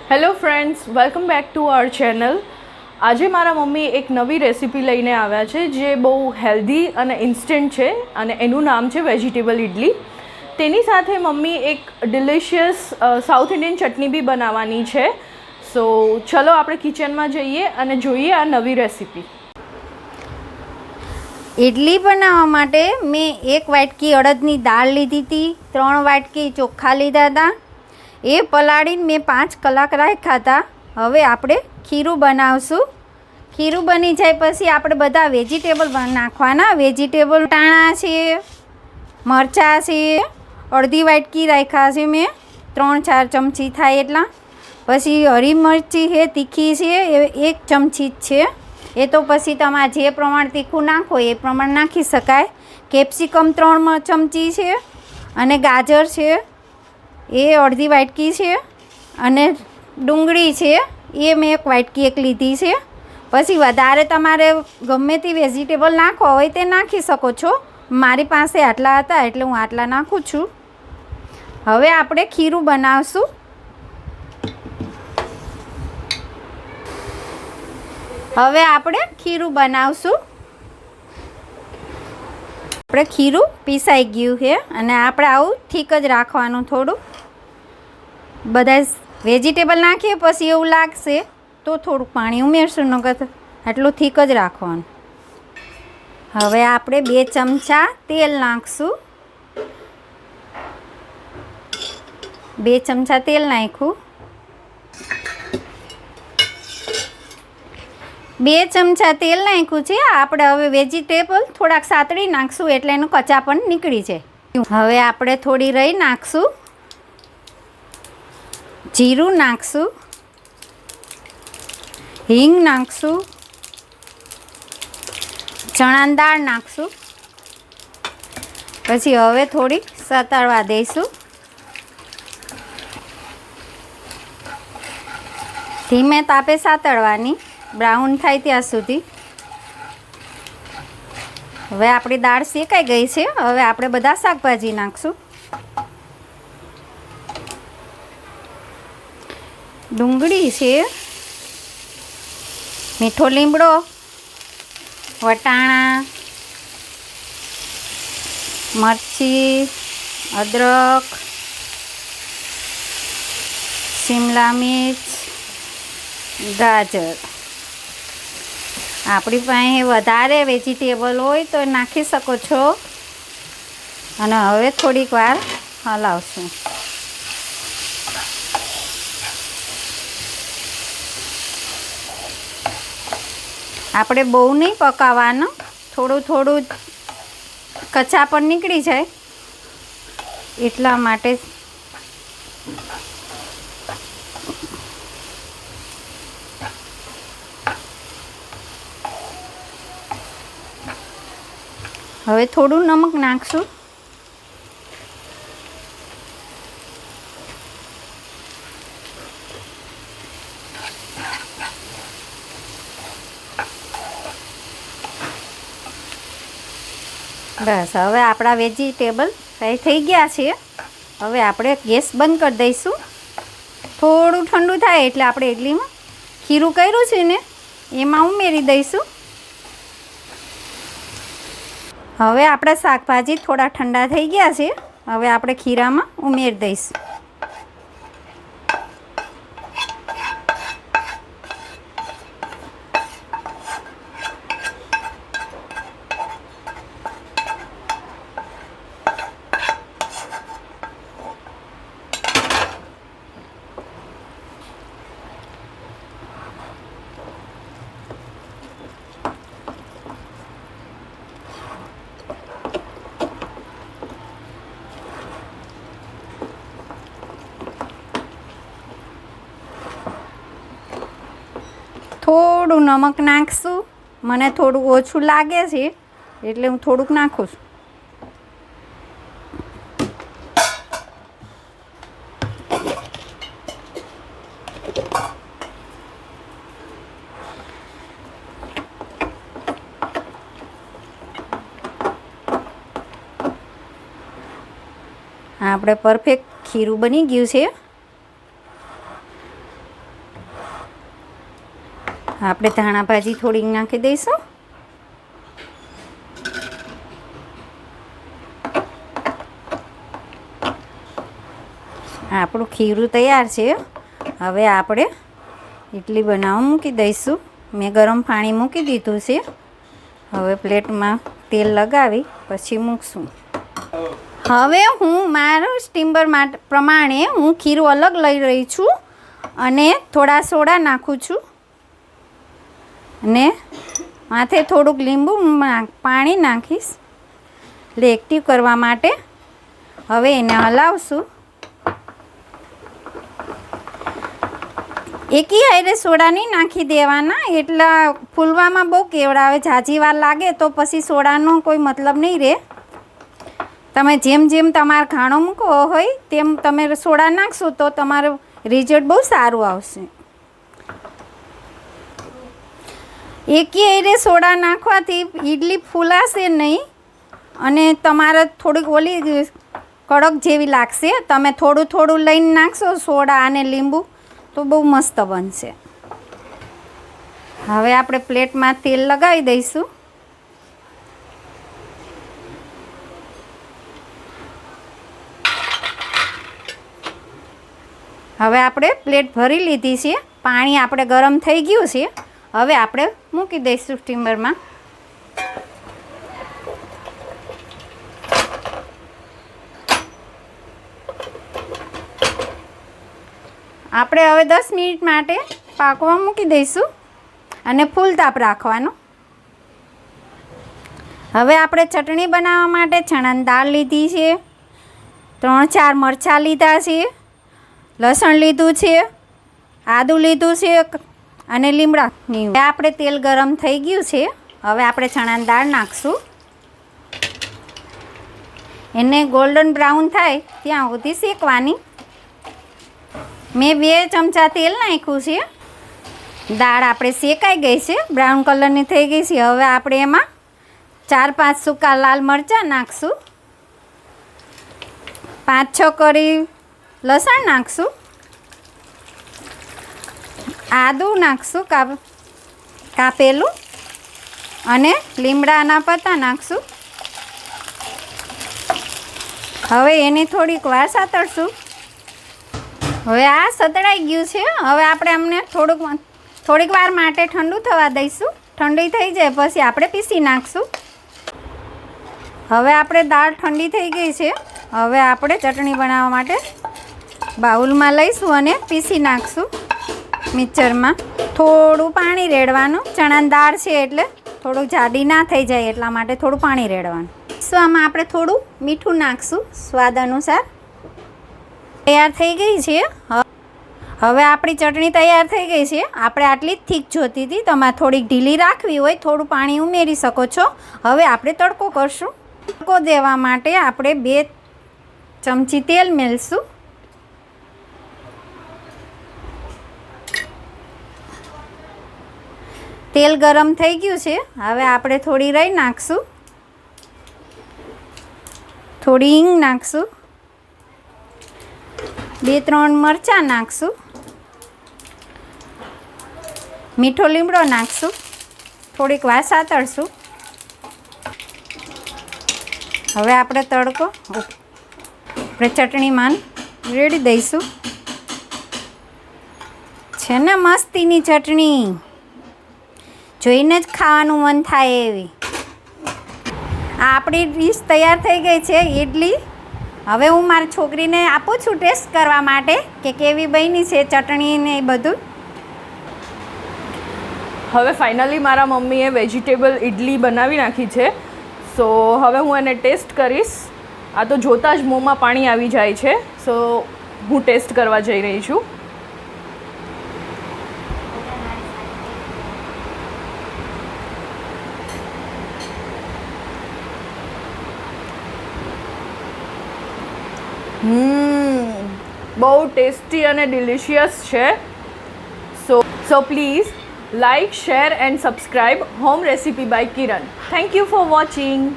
Hello friends, welcome back to our channel. આજે મારા mummy એક નવી રેસીપી લઈને આવ્યા છે જે બહુ હેલ્ધી અને ઇન્સ્ટન્ટ છે અને એનું નામ છે વેજીટેબલ ઇડલી. તેની સાથે મમ્મી એક ડિલિશિયસ સાઉથ ઇન્ડિયન ચટણી બી બનાવવાની છે. સો ચલો આપણે કિચનમાં જઈએ અને જોઈએ આ નવી રેસીપી. ઇડલી બનાવવા માટે મેં 1 વાટકી અડદની દાળ લીધી હતી, 3 વાટકી ચોખા લીધા હતા. એ પલાળીને મેં 5 કલાક રાખ્યા હતા. હવે આપણે ખીરું બનાવશું. ખીરું બની જાય પછી આપણે બધા વેજીટેબલ નાખવાના. વેજીટેબલ ટાણા છે, મરચાં છે, અડધી વાટકી રાખ્યા છે મેં, 3-4 ચમચી થાય એટલા. પછી હરી મરચી છે, તીખી છે, એ 1 ચમચી જ છે. એ તો પછી તમારે જે પ્રમાણે તીખું નાખો એ પ્રમાણે નાખી શકાય. કેપ્સિકમ 3 ચમચી છે અને ગાજર છે એ અડધી વાટકી છે અને ડુંગળી છે એ મેં 1 વાટકી લીધી છે. પછી વધારે તમારે ગમે તે વેજીટેબલ નાખવા હોય તે નાખી શકો છો. મારી પાસે આટલા હતા એટલે હું આટલા નાખું છું. હવે આપણે ખીરું બનાવશું. હવે આપણે ખીરું બનાવશું. આપણે ખીરું પીસાઈ ગયું છે અને આપણે આવું થીક જ રાખવાનું. થોડું બધા વેજીટેબલ નાખીએ પછી એવું લાગશે તો થોડુંક પાણી ઉમેરશું, નકર આટલું થીક જ રાખવાનું. હવે આપણે 2 ચમચા તેલ નાખશું. 2 ચમચા તેલ નાખ્યું. 2 ચમચા તેલ નાખ્યું છે. આપણે હવે વેજીટેબલ થોડાક સાતળી નાખશું એટલે એનું કચાપણ નીકળી જાય. હવે આપણે થોડી રહી નાખશું. જીરું નાખશું, હિંગ નાખશું, ચણાની દાળ નાખશું. પછી હવે થોડી સતળવા દઈશું. ધીમે તાપે સાતળવાની, બ્રાઉન થાય ત્યાં સુધી. હવે આપણી દાળ શેકાઈ ગઈ છે. હવે આપણે બધા શાકભાજી નાખશું. ડુંગળી છે, મીઠો લીમડો, વટાણા, મરચી, અદરક, શિમલા મિર્ચ, ગાજર. આપણી પાસે વધારે વેજીટેબલ હોય તો નાખી શકો છો. અને હવે થોડીક વાર હલાવશું. આપણે બહુ નહીં પકાવવાનું, થોડું થોડું કચા પણ નીકળી જાય એટલા માટે. હવે થોડું નમક નાખશું. બસ હવે આપણા વેજીટેબલ ફ્રાય થઈ ગયા છે. હવે આપણે ગેસ બંધ કરી દઈશું. થોડું ઠંડુ થાય એટલે આપણે ઇડલીમાં ખીરું કર્યું છે ને એમાં ઉમેરી દઈશું. હવે આપણા શાકભાજી થોડા ઠંડા થઈ ગયા છે. હવે આપણે ખીરામાં ઉમેરી દઈશું. થોડું નમક નાખશું. મને થોડું ઓછું લાગે છે એટલે હું થોડુંક નાખું છું. આપણે પરફેક્ટ ખીરું બની ગયું છે. આપણે ધાણા ભાજી થોડીક નાખી દઈશું. આપણું ખીરું તૈયાર છે. હવે આપણે ઇડલી બનાવવા મૂકી દઈશું. મેં ગરમ પાણી મૂકી દીધું છે. હવે પ્લેટમાં તેલ લગાવી પછી મૂકશું. હવે હું મારું સ્ટીમર માટે પ્રમાણે હું ખીરું અલગ લઈ રહી છું અને થોડા સોડા નાખું છું અને માથે થોડુંક લીંબુ પાણી નાખીશ એટલે એક્ટિવ કરવા માટે. હવે એને હલાવશું. એકી હારે સોડા નહીં નાખી દેવાના, એટલા ફૂલવામાં બહુ કેવડાવે. ઝાઝી વાર લાગે તો પછી સોડાનો કોઈ મતલબ નહીં રહે. તમે જેમ જેમ તમારે ઘાણો મૂકવો હોય તેમ તમે સોડા નાખશો તો તમારું રિઝલ્ટ બહુ સારું આવશે. એકી હારે સોડા નાખવાથી ઇડલી ફૂલાશે નહીં અને તમારે થોડીક ઓલી કડક જેવી લાગશે. તમે થોડું થોડું લઈને નાખશો સોડા અને લીંબુ તો બહુ મસ્ત બનશે. હવે આપણે પ્લેટમાં તેલ લગાવી દઈશું. હવે આપણે પ્લેટ ભરી લીધી છે. પાણી આપણે ગરમ થઈ ગયું છે. હવે આપણે મૂકી દઈશું સ્ટીમરમાં. આપણે હવે 10 મિનિટ માટે પાકવા મૂકી દઈશું અને ફૂલ તાપ રાખવાનો. હવે આપણે ચટણી બનાવવા માટે ચણાની દાળ લીધી છે, 3-4 મરચાં લીધા છે, લસણ લીધું છે, આદું લીધું છે અને લીમડાની. હવે આપણે તેલ ગરમ થઈ ગયું છે. હવે આપણે ચણાની દાળ નાખશું. એને ગોલ્ડન બ્રાઉન થાય ત્યાં સુધી શેકવાની. મેં 2 ચમચા તેલ નાખ્યું છે. દાળ આપણે શેકાઈ ગઈ છે, બ્રાઉન કલરની થઈ ગઈ છે. હવે આપણે એમાં 4-5 સૂકા લાલ મરચાં નાખશું, 5-6 કળી લસણ નાખશું, આદું નાખશું કાપેલું અને લીમડાના પત્તા નાખશું. હવે એની થોડીક વાર સાતળશું. હવે આ સતળાઈ ગયું છે. હવે આપણે અમને થોડીક વાર માટે ઠંડુ થવા દઈશું. ઠંડી થઈ જાય પછી આપણે પીસી નાખશું. હવે આપણે દાળ ઠંડી થઈ ગઈ છે. હવે આપણે ચટણી બનાવવા માટે બાઉલમાં લઈશું અને પીસી નાખશું મિક્સરમાં. થોડું પાણી રેડવાનું. ચણાની દાળ છે એટલે થોડુંક જાડી ના થઈ જાય એટલા માટે થોડું પાણી રેડવાનું. તો આમાં આપણે થોડું મીઠું નાખશું સ્વાદ અનુસાર. તૈયાર થઈ ગઈ છે. હવે આપણી ચટણી તૈયાર થઈ ગઈ છે. આપણે આટલી જ થીક જોતી હતી. તમારે થોડીક ઢીલી રાખવી હોય થોડું પાણી ઉમેરી શકો છો. હવે આપણે તડકો કરશું. તડકો દેવા માટે આપણે 2 ચમચી તેલ મેળશું. તેલ ગરમ થઈ ગયું છે. હવે આપણે થોડી રાઈ નાખશું, થોડી હિંગ નાખશું, 2-3 મરચાં નાખશું, મીઠો લીમડો નાખશું, થોડીક વાર સાતળશું. હવે આપણે તડકો આપણે ચટણીમાં રેડી દઈશું. છે ને મસ્તીની ચટણી, જોઈને જ ખાવાનું મન થાય એવી. આપણી ડીશ તૈયાર થઈ ગઈ છે ઇડલી. હવે હું મારી છોકરીને આપું છું ટેસ્ટ કરવા માટે કે કેવી બની છે ચટણી ને એ બધું. હવે ફાઇનલી મારા મમ્મીએ વેજીટેબલ ઇડલી બનાવી નાખી છે. સો હવે હું એને ટેસ્ટ કરીશ. આ તો જોતાં જ મોંમાં પાણી આવી જાય છે. સો હું ટેસ્ટ કરવા જઈ રહી છું. બહુ ટેસ્ટી અને ડિલિશિયસ છે. So please like, share and subscribe Home Recipe by Kiran. Thank you for watching.